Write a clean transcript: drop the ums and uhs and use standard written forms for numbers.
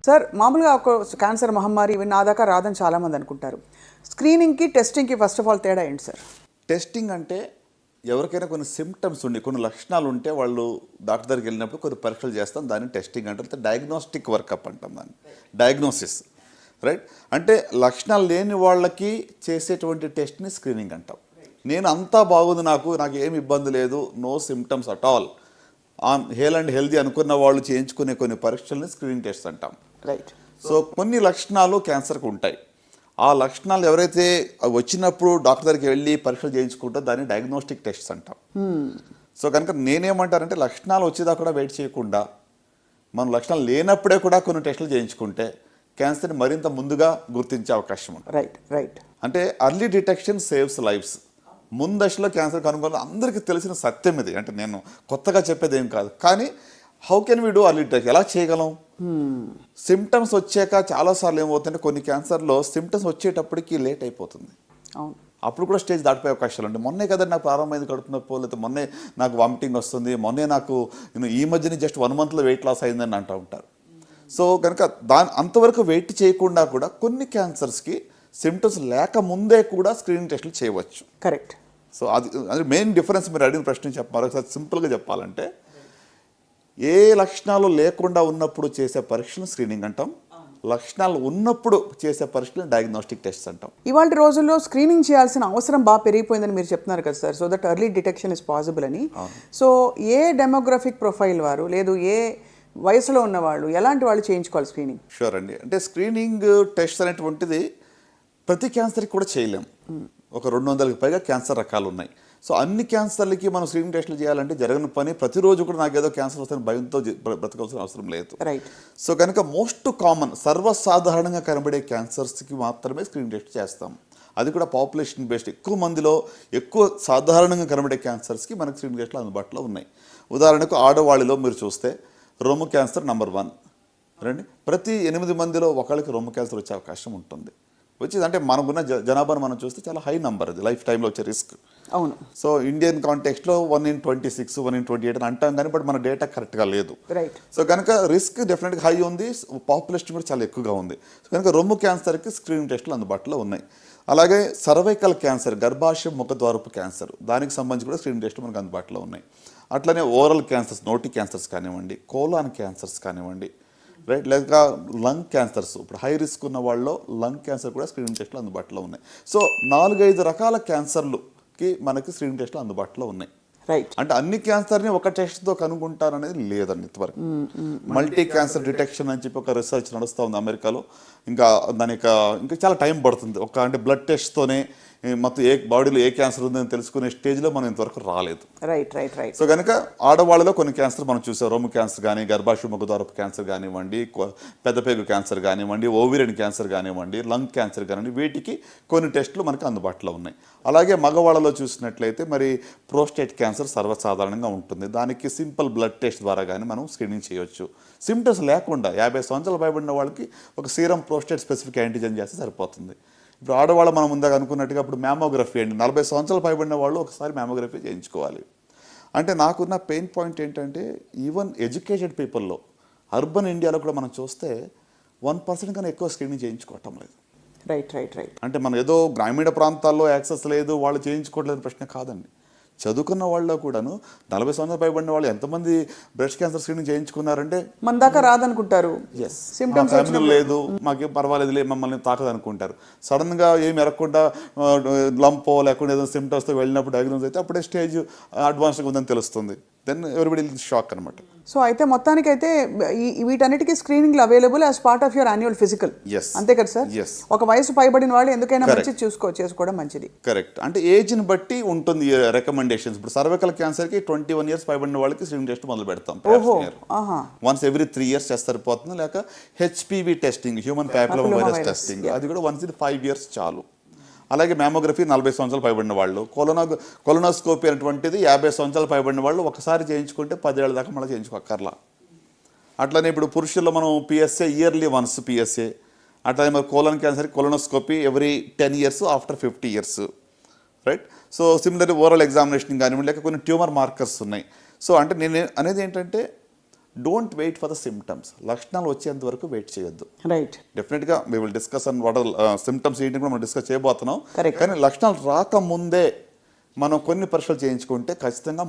Sir మామూలుగా ఒక cancer మహమ్మారి ఇవి నా దాకా రాదని చాలామంది అనుకుంటారు. స్క్రీనింగ్కి టెస్టింగ్కి ఫస్ట్ ఆఫ్ ఆల్ తేడా ఏంటి సార్? టెస్టింగ్ అంటే ఎవరికైనా కొన్ని సిమ్టమ్స్ ఉండి కొన్ని లక్షణాలు ఉంటే వాళ్ళు డాక్టర్ దగ్గరికి వెళ్ళినప్పుడు కొన్ని పరీక్షలు చేస్తాం, దాన్ని టెస్టింగ్ అంటారు. డయాగ్నోస్టిక్ వర్కప్ అంటాం దాన్ని, డయాగ్నోసిస్, రైట్. అంటే లక్షణాలు లేని వాళ్ళకి చేసేటువంటి టెస్ట్ని స్క్రీనింగ్ అంటాం. నేను అంతా బాగుంది, నాకు ఏమి ఇబ్బంది లేదు, no symptoms at all, hale and healthy అనుకున్న వాళ్ళు చేయించుకునే కొన్ని పరీక్షల్ని స్క్రీనింగ్ టెస్ట్ అంటాం, రైట్. సో కొన్ని లక్షణాలు క్యాన్సర్కి ఉంటాయి. ఆ లక్షణాలు ఎవరైతే వచ్చినప్పుడు డాక్టర్ దగ్గరికి వెళ్ళి పరీక్షలు చేయించుకుంటారో దాన్ని డయాగ్నోస్టిక్ టెస్ట్స్ అంటాం. సో కనుక నేనేమంటానంటే లక్షణాలు వచ్చేదాకా కూడా వెయిట్ చేయకుండా మనం లక్షణాలు లేనప్పుడే కూడా కొన్ని టెస్టులు చేయించుకుంటే క్యాన్సర్ని మరింత ముందుగా గుర్తించే అవకాశం ఉంటుంది. Right right. అంటే అర్లీ డిటెక్షన్ సేవ్స్ లైఫ్స్. ముందశలో క్యాన్సర్ కనుగొనడం అందరికీ తెలిసిన సత్యం ఇది, అంటే నేను కొత్తగా చెప్పేది ఏం కాదు. కానీ how can we do early detection, ఎలా చేయగలం? సిమ్టమ్స్ వచ్చాక చాలాసార్లు ఏమవుతుందంటే కొన్ని క్యాన్సర్లో సిమ్టమ్స్ వచ్చేటప్పటికి లేట్ అయిపోతుంది. అవును, అప్పుడు కూడా స్టేజ్ దాటిపోయే అవకాశాలు ఉంటాయి. మొన్నే కదా నాకు ప్రారంభమైంది కడుపు నొప్పి, లేకపోతే మొన్నే నాకు వామిటింగ్ వస్తుంది, మొన్నే నాకు ఈ మధ్యనే జస్ట్ 1 monthలో వెయిట్ లాస్ అయిందని అంటూ ఉంటారు. సో కనుక అంతవరకు వెయిట్ చేయకుండా కూడా కొన్ని క్యాన్సర్స్కి సిమ్టమ్స్ లేకముందే కూడా స్క్రీనింగ్ టెస్టులు చేయవచ్చు. కరెక్ట్. సో అది మెయిన్ డిఫరెన్స్. మీరు అడిగిన ప్రశ్న మరొకసారి సింపుల్గా చెప్పాలంటే, ఏ లక్షణాలు లేకుండా ఉన్నప్పుడు చేసే పరీక్షలను స్క్రీనింగ్ అంటాం, లక్షణాలు ఉన్నప్పుడు చేసే పరీక్షలను డయాగ్నోస్టిక్ టెస్ట్ అంటాం. ఇవాళ రోజుల్లో స్క్రీనింగ్ చేయాల్సిన అవసరం బాగా పెరిగిపోయిందని మీరు చెప్తున్నారు కదా sir, so that early detection is possible అని. సో ఏ డెమోగ్రఫిక్ ప్రొఫైల్ వారు, లేదు ఏ వయసులో ఉన్నవాళ్ళు, ఎలాంటి వాళ్ళు చేయించుకోవాలి స్క్రీనింగ్? షూర్ అండి. అంటే స్క్రీనింగ్ టెస్ట్ అనేటువంటిది ప్రతి క్యాన్సర్కి కూడా చేయలేం. ఒక 200కి పైగా క్యాన్సర్ రకాలు ఉన్నాయి. సో అన్ని క్యాన్సర్లకి మనం స్క్రీనింగ్ టెస్టులు చేయాలంటే జరగని పని. ప్రతిరోజు కూడా నాకు ఏదో క్యాన్సర్ వస్తుంది భయంతో బ్రతకాల్సిన అవసరం లేదు. రైట్. సో కనుక మోస్ట్ కామన్ సర్వసాధారణంగా కనబడే క్యాన్సర్స్కి మాత్రమే స్క్రీనింగ్ టెస్ట్ చేస్తాం. అది కూడా పాపులేషన్ బేస్డ్. ఎక్కువ మందిలో ఎక్కువ సాధారణంగా కనబడే క్యాన్సర్స్కి మనకు స్క్రీనింగ్ టెస్టులు అందుబాటులో ఉన్నాయి. ఉదాహరణకు ఆడవాళ్ళలో మీరు చూస్తే రొమ్ము క్యాన్సర్ నెంబర్ 1 రండి. ప్రతి 8 మందిలో ఒకళ్ళకి రొమ్ము క్యాన్సర్ వచ్చే అవకాశం ఉంటుంది. వచ్చేది అంటే మనకున్న జనాభాను మనం చూస్తే చాలా హై నంబర్, అది లైఫ్ టైంలో వచ్చే రిస్క్. అవును. సో ఇండియన్ కాంటెక్స్ట్లో 1 in 26, 1 in 28 అని అంటాం, కానీ బట్ మన డేటా కరెక్ట్గా లేదు. రైట్. సో కనుక రిస్క్ డెఫినెట్గా హై ఉంది, పాపులేషన్ కూడా చాలా ఎక్కువగా ఉంది. సో కనుక రొమ్ము క్యాన్సర్కి స్క్రీనింగ్ టెస్టులు అందుబాటులో ఉన్నాయి. అలాగే సర్వైకల్ క్యాన్సర్, గర్భాశయ ముఖద్వారపు క్యాన్సర్, దానికి సంబంధించి కూడా స్క్రీనింగ్ టెస్టులు మనకు అందుబాటులో ఉన్నాయి. అట్లనే ఓరల్ క్యాన్సర్స్, నోటి క్యాన్సర్స్ కానివ్వండి, కోలాన్ క్యాన్సర్స్ కానివ్వండి, రైట్, లేక లంగ్ క్యాన్సర్స్. ఇప్పుడు హై రిస్క్ ఉన్న వాళ్ళలో లంగ్ క్యాన్సర్ కూడా స్క్రీనింగ్ టెస్టులు అందుబాటులో ఉన్నాయి. సో 4-5 రకాల క్యాన్సర్లుకి మనకి స్క్రీనింగ్ టెస్టులు అందుబాటులో ఉన్నాయి. రైట్. అంటే అన్ని క్యాన్సర్ని ఒక టెస్ట్తో కనుగొంటారనేది లేదండి ఇంతవరకు. మల్టీ క్యాన్సర్ డిటెక్షన్ అని చెప్పి ఒక రీసెర్చ్ నడుస్తూ ఉంది అమెరికాలో. ఇంకా దానికి ఇంకా చాలా టైం పడుతుంది. అంటే బ్లడ్ టెస్ట్తోనే మొత్తం బాడీలో ఏ క్యాన్సర్ ఉందని తెలుసుకునే స్టేజ్లో మనం ఇంతవరకు రాలేదు. Right right right. సో కనుక ఆడవాళ్ళలో కొన్ని క్యాన్సర్ మనం చూసాం. రొమ్ము క్యాన్సర్ కానీ, గర్భాశయ ముఖద్వారపు క్యాన్సర్ కానివ్వండి, పెద్దపేగు క్యాన్సర్ కానివ్వండి, ఓవిరియన్ క్యాన్సర్ కానివ్వండి, లంగ్ క్యాన్సర్ కానివ్వండి, వీటికి కొన్ని టెస్టులు మనకు అందుబాటులో ఉన్నాయి. అలాగే మగవాళ్ళలో చూసినట్లయితే మరి ప్రోస్టేట్ క్యాన్సర్ సర్వసాధారణంగా ఉంటుంది. దానికి సింపుల్ బ్లడ్ టెస్ట్ ద్వారా కానీ మనం స్క్రీనింగ్ చేయొచ్చు. సిమ్టమ్స్ లేకుండా 50 సంవత్సరాలు పైబడిన వాళ్ళకి ఒక సీరం ప్రోస్టేట్ స్పెసిఫిక్ యాంటీజెన్ చేస్తే సరిపోతుంది. ఇప్పుడు ఆడవాళ్ళు మనం ముందుగా అనుకున్నట్టుగా ఇప్పుడు మ్యామోగ్రఫీ అండి, 40 సంవత్సరాలు పైబడిన వాళ్ళు ఒకసారి మ్యామోగ్రఫీ చేయించుకోవాలి. అంటే నాకున్న పెయిన్ పాయింట్ ఏంటంటే, ఈవెన్ ఎడ్యుకేటెడ్ పీపుల్లో అర్బన్ ఇండియాలో కూడా మనం చూస్తే 1% కన్నా ఎక్కువ స్క్రీనింగ్ చేయించుకోవటం లేదు. Right right right. అంటే మనం ఏదో గ్రామీణ ప్రాంతాల్లో యాక్సెస్ లేదు, వాళ్ళు చేయించుకోవట్లేదు ప్రశ్న కాదండి. చదువుకున్న వాళ్ళలో కూడాను 40 సంవత్సరాలు పైబడిన వాళ్ళు ఎంతమంది బ్రెస్ట్ క్యాన్సర్ స్క్రీనింగ్ చేయించుకున్నారంటే మన దాకా రాదనుకుంటారు. సిమ్టమ్స్ లేదు, మాకేం పర్వాలేదులే, మమ్మల్ని తాకదు అనుకుంటారు. సడన్గా ఏమి ఎరగకుండా లంపో లేకుండా ఏదైనా సిమ్టమ్స్తో వెళ్ళినప్పుడు డయాగ్నోస్ అయితే అప్పుడే స్టేజ్ అడ్వాన్స్గా ఉందని తెలుస్తుంది. దెన్ ఎవ్రీబడి షాక్ అనమాట. సో అయితే మొత్తానికైతే వీటన్నిటికీ స్క్రీనింగ్లు available as part of your annual physical. అంతే కదా సార్? ఒక వయసు పైబడిన వాళ్ళు ఎందుకైనా మంచిది చేసుకోవడం మంచిది. కరెక్ట్. అంటే ఏజ్ని బట్టి ఉంటుంది రికమెండేషన్స్. ఇప్పుడు సర్వైకల్ క్యాన్సర్కి 21 years పైబడిన వాళ్ళకి స్క్రీనింగ్ టెస్ట్ మొదలు పెడతాం. వన్స్ ఎవ్రీ 3 years చేస్తే సరిపోతుంది. లేక HPV testing, human papilloma virus testing, అది కూడా వన్స్ ఇన్ 5 years చాలు. అలాగే మ్యామోగ్రఫీ 40 సంవత్సరాలు పైబడిన వాళ్ళు, కొలనోస్కోపీ అనేటువంటిది 50 సంవత్సరాలు పైబడిన వాళ్ళు ఒకసారి చేయించుకుంటే 10 ఏళ్ళ దాకా మళ్ళీ చేయించుకోక్కర్లా. అట్లనే ఇప్పుడు పురుషుల్లో మనం PSA ఇయర్లీ వన్స్ PSA. అట్లనే మరి colon cancer colonoscopy every 10 years after 50 years, right. So similarly oral examination కానివ్వండి, లేక కొన్ని ట్యూమర్ మార్కర్స్ ఉన్నాయి. సో అంటే నేను అనేది ఏంటంటే don't wait for the symptoms. లక్షణాలు వచ్చేంత వరకు వెయిట్ చేయొద్దు. రైట్. డెఫినెట్గా we will discuss and what symptoms ఏంటి కూడా మనం డిస్కస్ చేయబోతున్నాం. Correct. కానీ లక్షణాలు రాకముందే మనం కొన్ని పరీక్షలు చేయించుకుంటే ఖచ్చితంగా